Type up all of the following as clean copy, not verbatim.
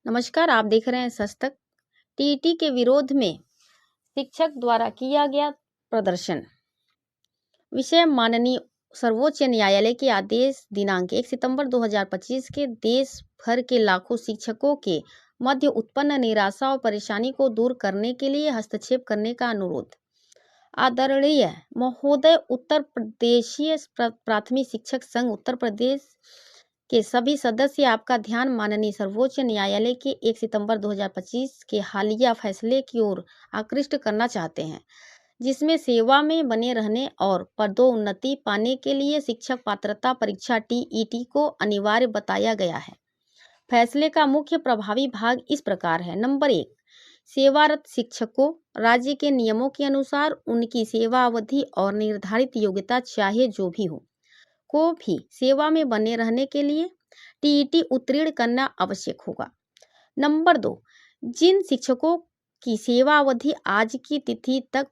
नमस्कार, आप देख रहे हैं सच तक। टीईटी के विरोध में शिक्षक द्वारा किया गया प्रदर्शन। विषय माननीय सर्वोच्च न्यायालय के आदेश दिनांक 1 सितंबर 2025 के देश भर के लाखों शिक्षकों के मध्य उत्पन्न निराशा और परेशानी को दूर करने के लिए हस्तक्षेप करने का अनुरोध। आदरणीय महोदय, उत्तर प्रदेशीय प्राथमिक शिक्षक संघ उत्तर प्रदेश के सभी सदस्य आपका ध्यान माननीय सर्वोच्च न्यायालय के 1 सितंबर 2025 के हालिया फैसले की ओर आकृष्ट करना चाहते हैं, जिसमें सेवा में बने रहने और पदोन्नति पाने के लिए शिक्षक पात्रता परीक्षा टीईटी को अनिवार्य बताया गया है। फैसले का मुख्य प्रभावी भाग इस प्रकार है। नंबर 1, सेवारत शिक्षकों राज्य के नियमों के अनुसार उनकी सेवा अवधि और निर्धारित योग्यता चाहे जो भी हो को भी सेवा में बने रहने के लिए टीईटी उत्तीर्ण करना आवश्यक होगा। नंबर 2, जिन शिक्षकों की सेवा अवधि आज की तिथि तक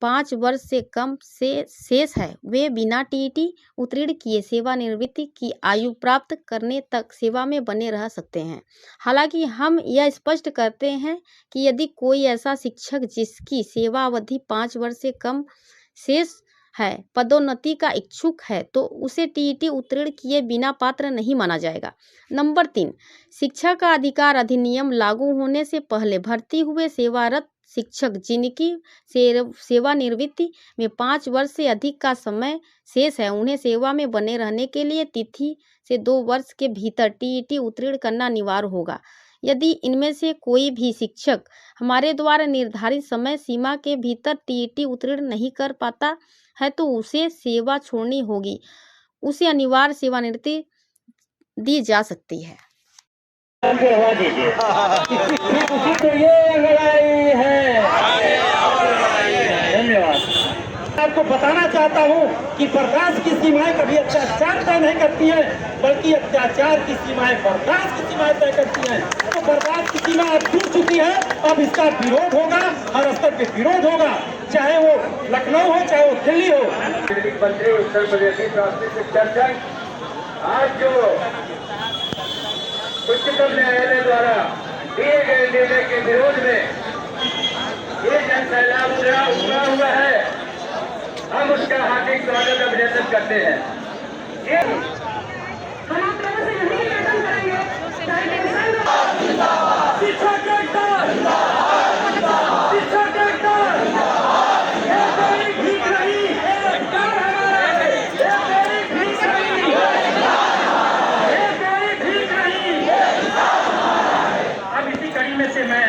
5 वर्ष से कम से शेष है, वे बिना टीईटी उत्तीर्ण किए सेवानिवृत्ति की आयु प्राप्त करने तक सेवा में बने रह सकते हैं। हालांकि हम यह स्पष्ट करते हैं कि यदि कोई ऐसा शिक्षक जिसकी सेवा अवधि 5 वर्ष से कम शेष है पदोन्नति का इच्छुक है तो उसे टीईटी उत्तीर्ण किए बिना पात्र नहीं माना जाएगा। नंबर 3, शिक्षा का अधिकार अधिनियम लागू होने से पहले भर्ती हुए सेवारत शिक्षक जिनकी सेवानिवृत्ति में 5 वर्ष से अधिक का समय शेष है, उन्हें सेवा में बने रहने के लिए तिथि से 2 वर्ष के भीतर टीईटी उत्तीर्ण करना अनिवार्य होगा। यदि इनमें से कोई भी शिक्षक हमारे द्वारा निर्धारित समय सीमा के भीतर टीईटी उत्तीर्ण नहीं कर पाता है तो उसे सेवा छोड़नी होगी, उसे अनिवार्य सेवानिवृत्ति दी जा सकती है। धन्यवाद। आपको बताना चाहता हूँ कि बर्दाश्त की सीमाएं कभी अत्याचार तय नहीं करती हैं, बल्कि अत्याचार की सीमाएं बर्दाश्त की सीमाएं तय करती हैं। तो बर्दाश्त की सीमा अब टूट चुकी है, अब इसका विरोध होगा, हर स्तर पे विरोध होगा, चाहे वो लखनऊ हो चाहे वो दिल्ली हो। मंत्री उत्तर प्रदेश प्राथमिक शिक्षक संघ आज जो उच्चतम न्यायालय द्वारा दिए गए निर्णय के विरोध में ये जन सैलाब उमड़ा हुआ है, हम उसका हार्दिक स्वागत अभिनंदन करते हैं। अब इसी कड़ी में से मैं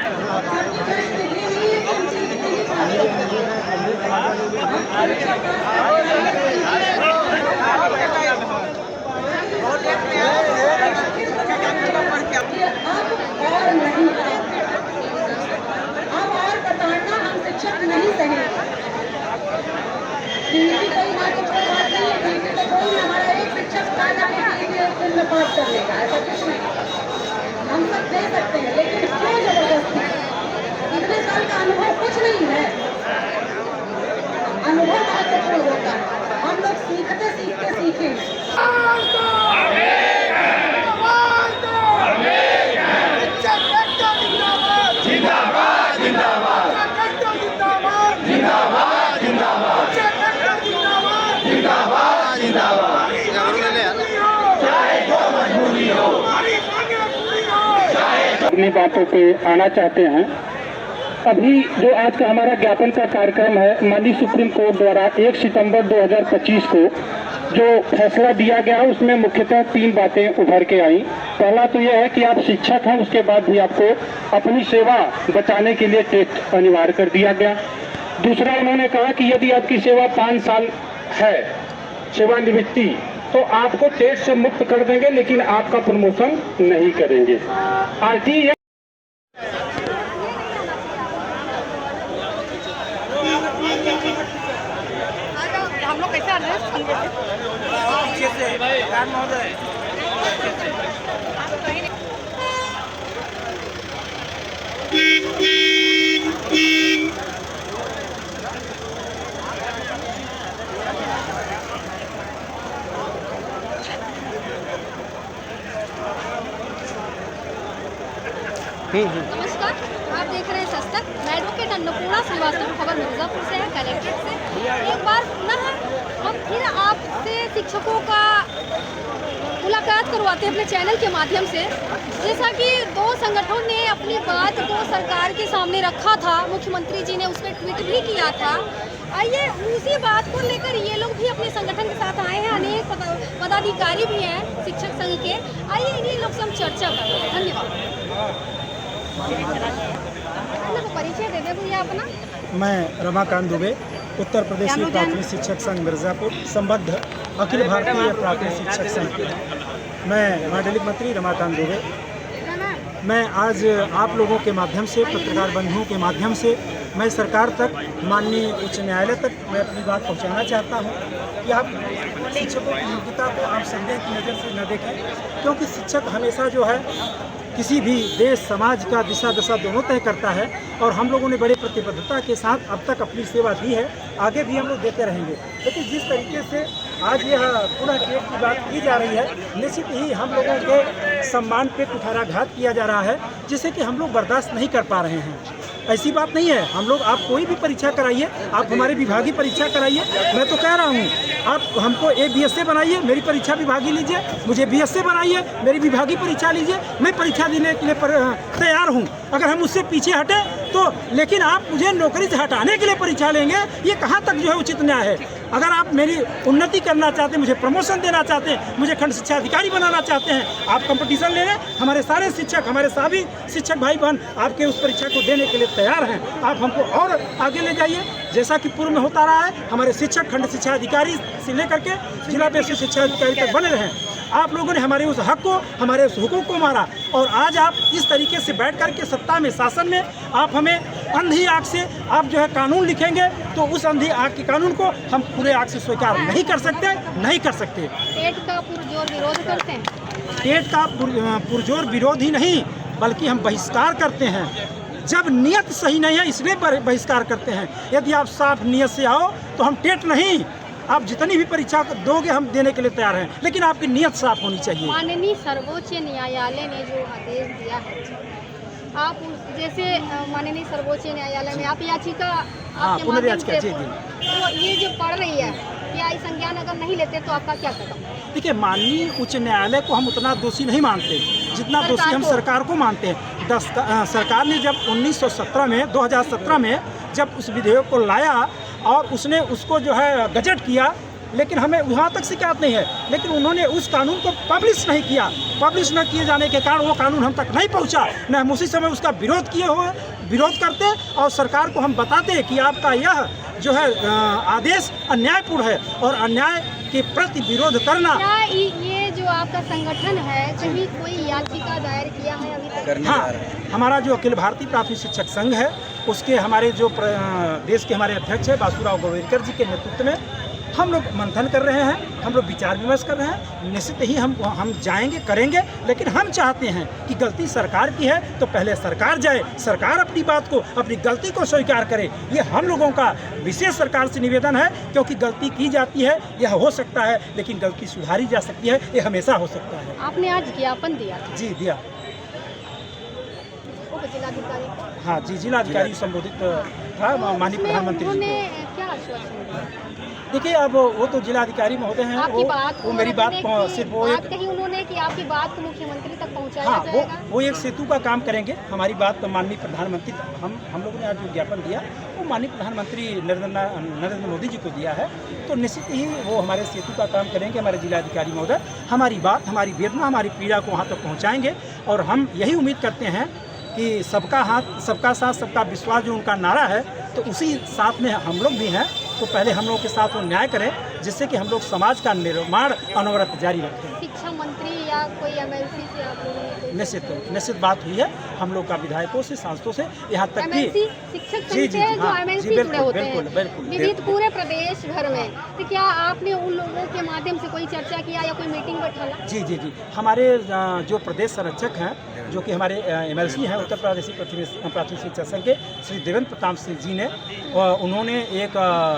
नहीं सहे कोई ना कुछ बात नहीं है, तो कोई हमारा एक शिक्षक दिन में पास कर लेगा, ऐसा कुछ नहीं। हम सब दे सकते हैं, लेकिन क्यों जबरदस्ती? इतने साल का अनुभव कुछ नहीं है, अनुभव महत्वपूर्ण होता है। हम लोग सीखते सीखते सीखेंगे। अपनी बातों पे आना चाहते हैं। अभी जो आज का हमारा ज्ञापन का कार्यक्रम है, माननीय सुप्रीम कोर्ट द्वारा 1 सितंबर 2025 को जो फैसला दिया गया उसमें मुख्यतः 3 बातें उभर के आई। पहला तो यह है कि आप शिक्षक हैं, उसके बाद भी आपको अपनी सेवा बचाने के लिए टेस्ट अनिवार्य कर दिया गया। दूसरा, उन्होंने कहा कि यदि आपकी सेवा 5 साल है सेवानिवृत्ति तो आपको टेस्ट से मुक्त कर देंगे, लेकिन आपका प्रमोशन नहीं करेंगे। आरटी हम लोग कैसे नमस्कार, आप देख रहे हैं सस्तक। मैं एडवोकेट अन्नपूर्णा श्रीवास्तव, खबर मिर्जापुर से है, कलेक्ट्रेट से। एक बार पुनः हम फिर आपसे शिक्षकों का मुलाकात करवाते हैं अपने चैनल के माध्यम से। जैसा कि दो संगठनों ने अपनी बात को सरकार के सामने रखा था, मुख्यमंत्री जी ने उस पर ट्वीट भी किया था। आइए उसी बात को लेकर ये लोग भी अपने संगठन के साथ आए हैं, अनेक पदाधिकारी भी हैं शिक्षक संघ के। आइए इन्हीं लोग से हम चर्चा करते हैं। धन्यवाद। परिचय दे दे भैया अपना। मैं रमाकांत दुबे, उत्तर प्रदेश प्राथमिक शिक्षक संघ मिर्जापुर, संबद्ध अखिल भारतीय प्राथमिक शिक्षक संघ। मैं मांडलिक मंत्री रमाकांत दुबे। मैं आज आप लोगों के माध्यम से, पत्रकार बंधुओं के माध्यम से, मैं सरकार तक, माननीय उच्च न्यायालय तक मैं अपनी बात पहुंचाना चाहता हूं कि आप शिक्षकों की योग्यता को आप संदेह की नज़र से न देखें, क्योंकि शिक्षक हमेशा जो है किसी भी देश समाज का दिशा दशा दोनों तय करता है। और हम लोगों ने बड़े प्रतिबद्धता के साथ अब तक अपनी सेवा दी है, आगे भी हम लोग देते रहेंगे। लेकिन जिस तरीके से आज यह पुनः टेट की बात की जा रही है, निश्चित ही हम लोगों के सम्मान पे कुठाराघात किया जा रहा है, जिसे कि हम लोग बर्दाश्त नहीं कर पा रहे हैं। ऐसी बात नहीं है, हम लोग, आप कोई भी परीक्षा कराइए, आप हमारे विभागीय परीक्षा कराइए। मैं तो कह रहा हूँ आप हमको ABSA बनाइए, मेरी परीक्षा विभागीय लीजिए, मुझे BSA बनाइए, मेरी विभागीय परीक्षा लीजिए, मैं परीक्षा देने के लिए तैयार हूँ। अगर हम उससे पीछे हटे तो, लेकिन आप मुझे नौकरी से हटाने के लिए परीक्षा लेंगे, ये कहाँ तक जो है उचित न्याय है। अगर आप मेरी उन्नति करना चाहते हैं, मुझे प्रमोशन देना चाहते हैं, मुझे खंड शिक्षा अधिकारी बनाना चाहते हैं, आप कंपटीशन ले लें। हमारे सारे शिक्षक, हमारे सभी शिक्षक भाई बहन आपके उस परीक्षा को देने के लिए तैयार हैं। आप हमको और आगे ले जाइए, जैसा कि पूर्व में होता रहा है। हमारे शिक्षक खंड शिक्षा अधिकारी से लेकर के जिला बेसिक शिक्षा अधिकारी तक बने रहें। आप लोगों ने हमारे उस हक को, हमारे उस हुकूक को मारा, और आज आप इस तरीके से बैठ कर के सत्ता में, शासन में आप हमें अंधी आँख से आप जो है कानून लिखेंगे, तो उस अंधी आँख के कानून को हम पूरे आँख से स्वीकार नहीं कर सकते, नहीं कर सकते। टेट का पुरजोर विरोध करते हैं। टेट का पुरजोर विरोध ही नहीं, बल्कि हम बहिष्कार करते हैं। जब नियत सही नहीं है, इसलिए बहिष्कार करते हैं। यदि आप साफ नियत से आओ तो हम टेट नहीं, आप जितनी भी परीक्षा दोगे हम देने के लिए तैयार हैं, लेकिन आपकी नियत साफ होनी चाहिए। माननीय सर्वोच्च न्यायालय ने जो आदेश दिया है, आप जैसे माननीय सर्वोच्च न्यायालय में आप याचिका आपके माध्यम से, तो ये जो पढ़ रही है, क्या इस संज्ञान अगर नहीं लेते तो आपका क्या कदम? देखिए, माननीय उच्च न्यायालय को हम उतना दोषी नहीं मानते जितना दोषी हम सरकार को मानते हैं। सरकार ने जब 2017 में जब उस विधेयक को लाया और उसने उसको जो है गजट किया, लेकिन हमें वहाँ तक शिकायत नहीं है, लेकिन उन्होंने उस कानून को पब्लिश नहीं किया। पब्लिश न किए जाने के कारण वो कानून हम तक नहीं पहुँचा, न हम उसी समय उसका विरोध करते और सरकार को हम बताते कि आपका यह जो है आदेश अन्यायपूर्ण है, और अन्याय के प्रति विरोध करना। क्या ये जो आपका संगठन है, कहीं कोई याचिका दायर किया है अभी तक? हाँ, हमारा जो अखिल भारतीय प्राथमिक शिक्षक संघ है, उसके हमारे जो देश के हमारे अध्यक्ष है बासुराव गोवेरकर जी के नेतृत्व में हम लोग मंथन कर रहे हैं, हम लोग विचार विमर्श कर रहे हैं। निश्चित ही हम जाएंगे, करेंगे, लेकिन हम चाहते हैं कि गलती सरकार की है तो पहले सरकार जाए, सरकार अपनी बात को, अपनी गलती को स्वीकार करे। ये हम लोगों का विशेष सरकार से निवेदन है, क्योंकि गलती की जाती है, यह हो सकता है, लेकिन गलती सुधारी जा सकती है, ये हमेशा हो सकता है। आपने आज ज्ञापन दिया? जी दिया। जिलाधिकारी? हाँ जी, जिलाधिकारी संबोधित था माननीय प्रधानमंत्री जी को। क्या आश्वासन दिया? देखिए, अब वो तो जिलाधिकारी महोदय हैं, वो मेरी बात सिर्फ वो एक कहीं उन्होंने कि आपकी बात को मुख्यमंत्री तक पहुंचाया हाँ, जाएगा? वो एक सेतु का काम करेंगे। हमारी बात तो माननीय प्रधानमंत्री, हम लोगों ने आज जो ज्ञापन दिया वो माननीय प्रधानमंत्री नरेंद्र मोदी जी को दिया है, तो निश्चित ही वो हमारे सेतु का काम करेंगे। हमारे जिलाधिकारी महोदय हमारी बात, हमारी वेदना, हमारी पीड़ा को वहाँ तक पहुँचाएँगे, और हम यही उम्मीद करते हैं कि सबका हाथ, सबका साथ, सबका विश्वास जो उनका नारा है, तो उसी साथ में हम लोग भी हैं। तो पहले हम लोग के साथ वो न्याय करें, जिससे कि हम लोग समाज का निर्माण अनवरत जारी रखें। शिक्षा मंत्री या कोई MLC से आप लोगों ने निश्चित बात हुई है हम लोग का, विधायकों से, सांसदों से, यहाँ तक कि शिक्षक संघ से जो MLC जुड़े होते हैं विविध पूरे प्रदेश भर में, तो क्या आपने उन लोगों के माध्यम से कोई चर्चा किया या कोई मीटिंग बैठाला? जी, हमारे जो प्रदेश संरक्षक हैं, जो कि हमारे MLC हैं उत्तर प्रदेश प्राथमिक शिक्षा संघ के, श्री देवेंद्र प्रताप सिंह जी ने, उन्होंने एक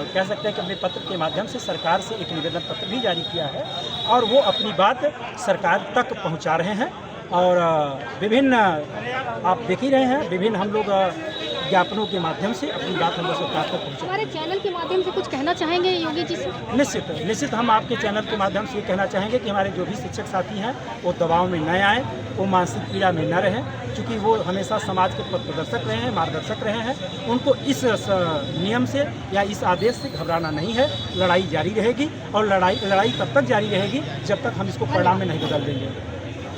कह सकते हैं कि अपने पत्र के माध्यम से सरकार से एक निवेदन पत्र भी जारी किया है, और वो अपनी बात सरकार तक पहुंचा रहे हैं। और विभिन्न आप देख ही रहे हैं, विभिन्न हम लोग ज्ञापनों के माध्यम से अपनी बात हम लोग सरकार तक पहुँचा। हमारे चैनल के माध्यम से कुछ कहना चाहेंगे योगी जी से? निश्चित हम आपके चैनल के माध्यम से ये कहना चाहेंगे कि हमारे जो भी शिक्षक साथी हैं वो दबाव में न आए, वो मानसिक पीड़ा में न रहें, क्योंकि वो हमेशा समाज के पथ प्रदर्शक रहे हैं, मार्गदर्शक रहे हैं। उनको इस नियम से या इस आदेश से घबराना नहीं है। लड़ाई जारी रहेगी और लड़ाई तब तक जारी रहेगी जब तक हम इसको परिणाम में नहीं बदल देंगे।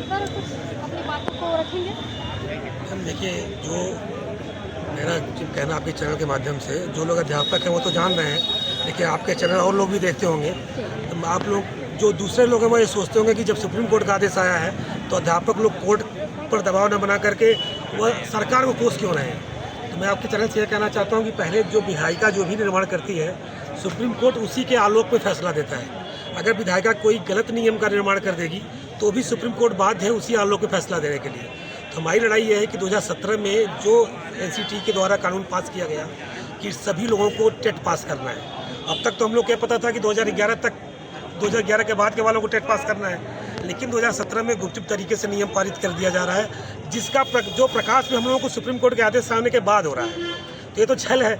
सर कुछ अपनी बातों को रखेंगे? हम देखिए, जो मेरा कहना आपके चैनल के माध्यम से, जो लोग अध्यापक हैं वो तो जान रहे हैं, लेकिन आपके चैनल और लोग भी देखते होंगे। तो आप लोग जो दूसरे लोग हैं वो ये सोचते होंगे कि जब सुप्रीम कोर्ट का आदेश आया है तो अध्यापक लोग कोर्ट पर दबाव न बना करके वह सरकार को कोस क्यों रहे हैं। तो मैं आपके चैनल से ये कहना चाहता हूँ कि पहले जो विधायिका जो भी निर्माण करती है, सुप्रीम कोर्ट उसी के आलोक में फैसला देता है। अगर विधायिका कोई गलत नियम का निर्माण कर देगी तो भी सुप्रीम कोर्ट बाध्य है उसी आलोक में फैसला देने के लिए। तो हमारी लड़ाई यह है कि 2017 में जो NCT के द्वारा कानून पास किया गया कि सभी लोगों को टेट पास करना है। अब तक तो हम लोग क्या पता था कि 2011 के बाद के वालों को टेट पास करना है, लेकिन 2017 में गुपचुप तरीके से नियम पारित कर दिया जा रहा है, जिसका जो प्रकाश में हम लोगों को सुप्रीम कोर्ट के आदेश आने के बाद हो रहा है। तो ये तो छल है।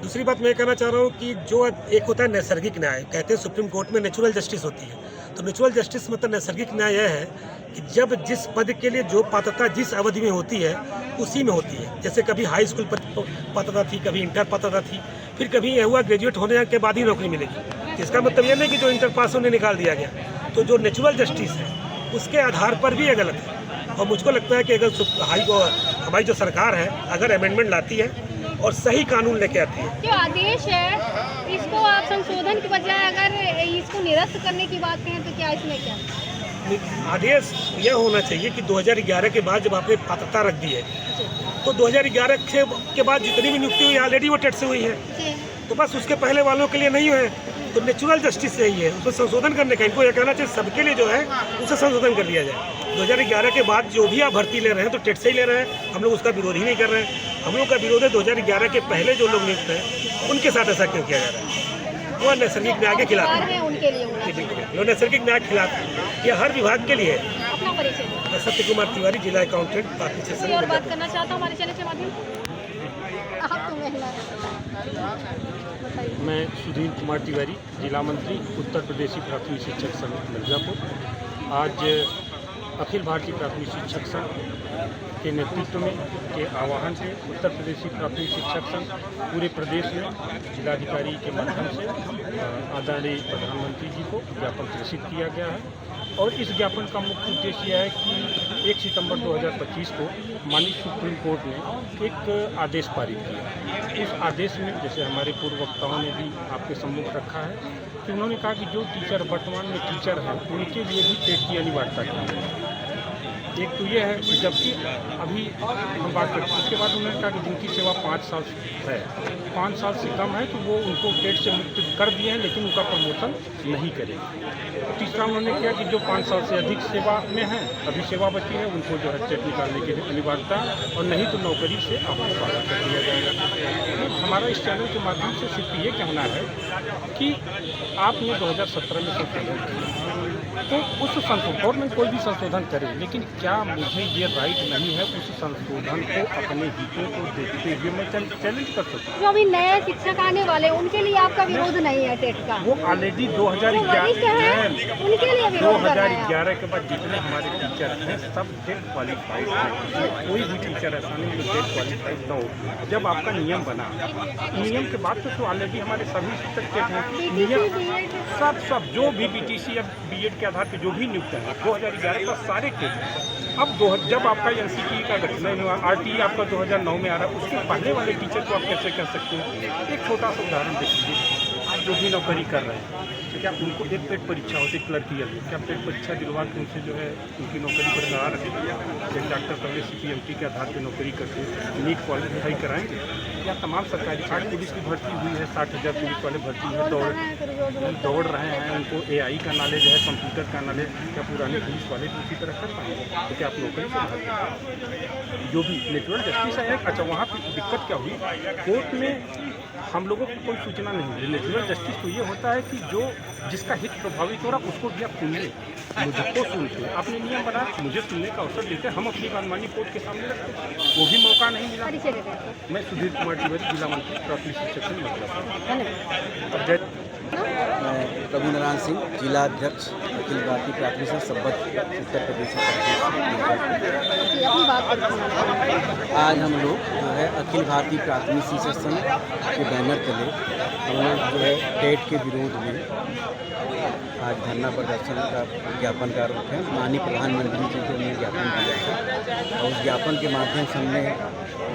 दूसरी बात मैं कहना चाह रहा हूँ कि जो एक होता है नैसर्गिक न्याय, कहते हैं सुप्रीम कोर्ट में नेचुरल जस्टिस होती है। तो नेचुरल जस्टिस मतलब नैसर्गिक न्याय यह है कि जब जिस पद के लिए जो पात्रता जिस अवधि में होती है उसी में होती है। जैसे कभी हाई स्कूल पात्रता थी, कभी इंटर पात्रता थी, फिर कभी यह हुआ ग्रेजुएट होने के बाद ही नौकरी मिलेगी। इसका मतलब यह नहीं कि जो इंटर पास होने निकाल दिया गया। तो जो नेचुरल जस्टिस है उसके आधार पर भी ये गलत है। और मुझको लगता है कि अगर हमारी जो सरकार है अगर अमेंडमेंट लाती है और सही कानून लेके आती है, जो आदेश है इसको आप संशोधन के बजाय अगर इसको निरस्त करने की बात कहें तो क्या इसमें क्या आदेश यह होना चाहिए कि 2011 के बाद जब आपने पात्रता रख दी है तो 2011 के बाद जितनी भी नियुक्ति हुई ऑलरेडी वो टेट से हुई है, तो बस उसके पहले वालों के लिए नहीं है। तो नेचुरल जस्टिस यही है, उसमें संशोधन करने का इनको यह कहना चाहिए सबके लिए जो है उसे संशोधन कर दिया जाए। 2011 के बाद जो भी आप भर्ती ले रहे हैं तो टेट से ही ले रहे हैं, हम लोग उसका विरोध ही नहीं कर रहे हैं। हम लोग का विरोध है 2011 के पहले जो लोग नियुक्त हैं उनके साथ ऐसा क्यों किया जा रहा है। वो नैसर्गिक न्याय के खिलाफ है, उनके लिए वो नैसर्गिक न्याय के खिलाफ है। यह हर विभाग के लिए है। अपना परिचय मैं सत्य कुमार तिवारी, जिला अकाउंटेंट, पार्टी से और बात करना चाहता हूँ हमारे चैनल के माध्यम से। आप तो महिला बताइए। मैं सुधीर कुमार तिवारी, जिला मंत्री, उत्तर प्रदेशी प्राथमिक शिक्षक संघ मिर्ज़ापुर। आज अखिल भारतीय प्राथमिक शिक्षक संघ के नेतृत्व में के आह्वान से उत्तर प्रदेशी प्राथमिक शिक्षक संघ पूरे प्रदेश में जिलाधिकारी के माध्यम से आदरणीय प्रधानमंत्री जी को ज्ञापन प्रेषित किया गया है। और इस ज्ञापन का मुख्य उद्देश्य यह है कि 1 सितंबर 2025 को माननीय सुप्रीम कोर्ट ने एक आदेश पारित किया। उस आदेश में जैसे हमारे पूर्व वक्ताओं ने भी आपके सम्मुख रखा है कि उन्होंने कहा कि जो टीचर वर्तमान में टीचर हैं उनके लिए भी टेट की अनिवार्यता की है। एक तो ये है कि जबकि अभी हम बात करते हैं, उसके बाद उन्होंने कहा कि जिनकी सेवा 5 साल है, 5 साल से कम है तो वो उनको टेट से मुक्त कर दिए हैं, लेकिन उनका प्रमोशन नहीं करेंगे। तीसरा उन्होंने किया कि जो 5 साल से अधिक सेवा में हैं, अभी सेवा बची है, उनको जो है टेट निकालने की अनिवार्यता और नहीं तो नौकरी से आपको बाहर कर दिया जाएगा। हमारा इस चैनल के माध्यम से सिर्फ ये कहना है कि आपने 2017 में संशोधन किया तो उस संशोधन में कोई भी संशोधन करे, लेकिन क्या मुझे ये राइट नहीं है उस संशोधन को अपने हितों को देखते हुए मैं चैलेंज कर सकता हूँ। जो अभी नए शिक्षक आने वाले उनके लिए आपका विरोध नहीं है टेट का? वो ऑलरेडी 2011 के बाद जितने हमारे टीचर हैं सब टेट क्वालिफाइड हैं। कोई भी टीचर ऐसा नहीं जो टेट क्वालिफाइड ना हो। जब आपका नियम बना, नियम के बाद तो ऑलरेडी हमारे सभी शिक्षक टेट हैं। नियम सब जो भी BTC या BEd के आधार पर जो भी नियुक्त है 2011 का सारे टेट हैं। अब जब आपका NCT का गठन हुआ, RTE आपका 2009 में आ रहा है, उसके पहले वाले टीचर को आप कैसे कह सकते हैं? एक छोटा सा उदाहरण देख लीजिए, आप जो भी नौकरी कर रहे हैं तो क्या उनको एक पेट परीक्षा होती है क्लर्कियल में, क्या पेट परीक्षा दिलवा के उनसे जो है उनकी नौकरी बरकरार रखेंगे? एक डॉक्टर पहले CPMT के आधार पर नौकरी करके नीट क्वालिफाई कराएंगे? या तमाम सरकारी आज पुलिस की भर्ती हुई है, 60,000 पुलिस वाले भर्ती हैं, दौड़ रहे हैं, उनको AI का नॉलेज है, कंप्यूटर का नॉलेज, क्या पुराने पुलिस वाले भी उसी तरह कर पाएंगे? तो क्या आप नौकरी से जो भी नेचुरल जस्टिस है। अच्छा, वहाँ पे दिक्कत क्या हुई, कोर्ट में हम लोगों को कोई सूचना नहीं मिली। नेचुरल जस्टिस तो ये होता है कि जो जिसका हित प्रभावित हो रहा उसको भी आप सुनिए, मुझको सुनते। आपने नियम बना, मुझे सुनने का अवसर देते, हम अपनी मनमानी कोर्ट के सामने रखते, वो भी मौका नहीं मिला। मैं सुधीर कुमार तिवारी, जिला मंत्री प्राथमिक शिक्षक संघ मिर्जापुर। मैं प्रभु नारायण सिंह, जिला अध्यक्ष अखिल भारतीय प्राथमिक शिक्षक संबद्ध उत्तर प्रदेश। आज हम लोग जो है अखिल भारतीय प्राथमिक शिक्षक संघ के बैनर तले हम लोग जो है टेट के विरोध में आज धरना प्रदर्शन का ज्ञापन का रूप है। माननीय प्रधानमंत्री जी को हमने ज्ञापन दिया है और उस ज्ञापन के माध्यम से हमने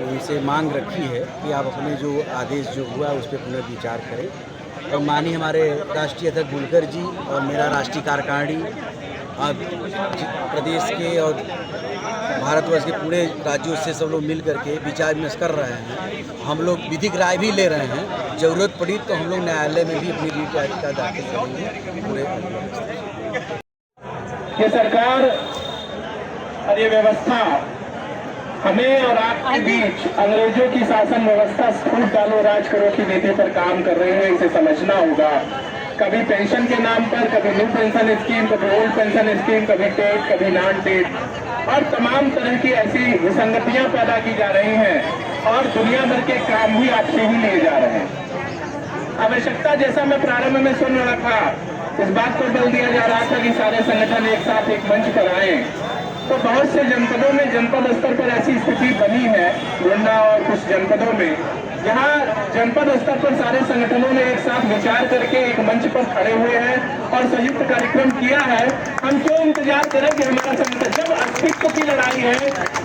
उनसे मांग रखी है कि आप अपने जो आदेश जो हुआ उस पर पुनर्विचार करें। और माननीय हमारे राष्ट्रीय अध्यक्ष बुलकर जी और मेरा राष्ट्रीय कार्यकारिणी प्रदेश के और भारतवर्ष के पूरे राज्यों से सब लोग मिल करके विचार विमर्श कर रहे हैं। हम लोग विधिक राय भी ले रहे हैं, ज़रूरत पड़ी तो हम लोग न्यायालय में भी अपनी रीट याचिका दाखिल करेंगे। पूरे ये सरकार और ये व्यवस्था हमें और आपके बीच अंग्रेजों की शासन व्यवस्था फूट डालो राज करो की नीति पर काम कर रहे हैं, इसे समझना होगा। कभी पेंशन के नाम पर, कभी न्यू पेंशन स्कीम, कभी ओल्ड पेंशन स्कीम, कभी टेट, कभी नॉन टेट, और तमाम तरह की ऐसी विसंगतियां पैदा की जा रही हैं और दुनिया भर के काम भी आपसे ही लिए जा रहे हैं। आवश्यकता, जैसा मैं प्रारंभ में सुन रहा था, इस बात पर बल दिया जा रहा था कि सारे संगठन एक साथ एक मंच पर आए, तो बहुत से जनपदों में जनपद स्तर पर ऐसी स्थिति बनी है, गोंडा और कुछ जनपदों में, जहां जनपद स्तर पर सारे संगठनों ने एक साथ विचार करके एक मंच पर खड़े हुए हैं और संयुक्त कार्यक्रम किया है। हम क्यों इंतजार करें कि हमारा संगठन, जब अस्तित्व की लड़ाई है,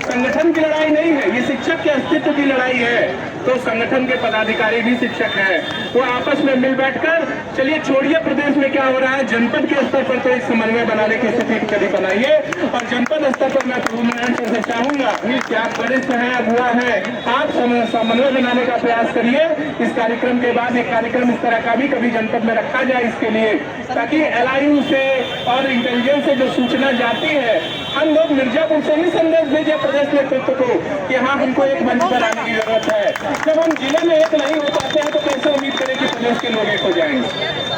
संगठन की लड़ाई नहीं है, ये शिक्षक के अस्तित्व की लड़ाई है, तो संगठन के पदाधिकारी भी शिक्षक हैं, वो आपस में मिल बैठकर, चलिए छोड़िए प्रदेश में क्या हो रहा है, जनपद के स्तर पर तो एक समन्वय बनाने की स्थिति कभी बनाइए। और जनपद स्तर पर मैं प्रभु नारायण सिंह से चाहूंगा कि आप वरिष्ठ हैं, अगुआ हैं, आप समन्वय बनाने का प्रयास करिए। इस कार्यक्रम के बाद एक कार्यक्रम इस तरह का भी कभी जनपद में रखा जाए इसके लिए, ताकि LIU से और इंटेलिजेंस से जो सूचना जाती है, हम लोग मिर्जापुर से ही संदेश भेजे प्रदेश नेतृत्व को कि हाँ, हमको एक मंच पर आने की जरूरत है। जब हम जिले में एक नहीं हो पाते हैं तो कैसे उम्मीद करें कि प्रदेश के लोग एक हो जाएंगे।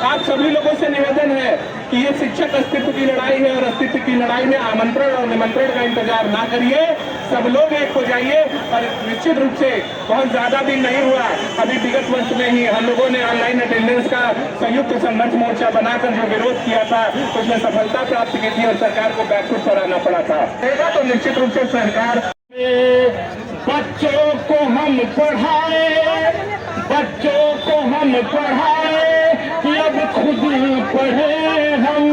आप सभी लोगों से निवेदन है कि ये शिक्षक अस्तित्व की लड़ाई है और अस्तित्व की लड़ाई में आमंत्रण और निमंत्रण का इंतजार ना करिए, सब लोग एक हो जाइए। और निश्चित रूप से बहुत ज्यादा दिन नहीं हुआ, अभी विगत वर्ष में ही हम लोगों ने ऑनलाइन अटेंडेंस का संयुक्त संघर्ष मोर्चा बनाकर जो विरोध किया था उसमें सफलता प्राप्त की थी और सरकार को बैकफुट पर आना पड़ा था। तो निश्चित रूप से सरकार बच्चों को हम पढ़ाए, बच्चों को हम पढ़ाए कि अब खुद पढ़े हम,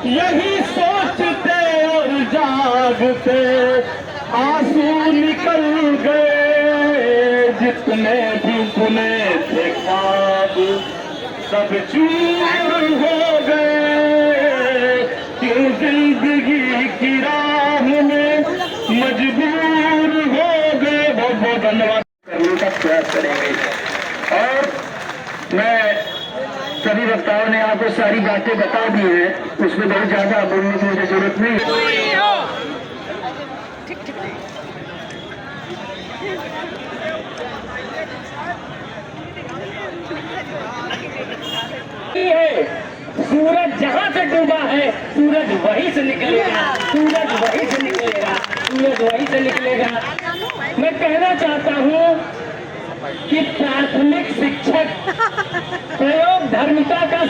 यही सोचते और जागते आंसू निकल गए, जितने भी बुने थे ख्वाब सब चूर हो गए, क्यों जिंदगी की राह में मजबूर हो गए। बहुत बहुत धन्यवाद करने का प्रयास करेंगे। और मैं सभी वक्ताओं ने आपको सारी बातें बता दी है, उसमें बहुत ज्यादा बोलने की मुझे जरूरत नहीं है। सूरज जहाँ से डूबा है, सूरज वहीं से निकलेगा, सूरज वहीं से निकलेगा, सूरज वहीं से निकलेगा। मैं कहना चाहता हूँ कि प्राथमिक शिक्षक प्रयोग धर्मिता का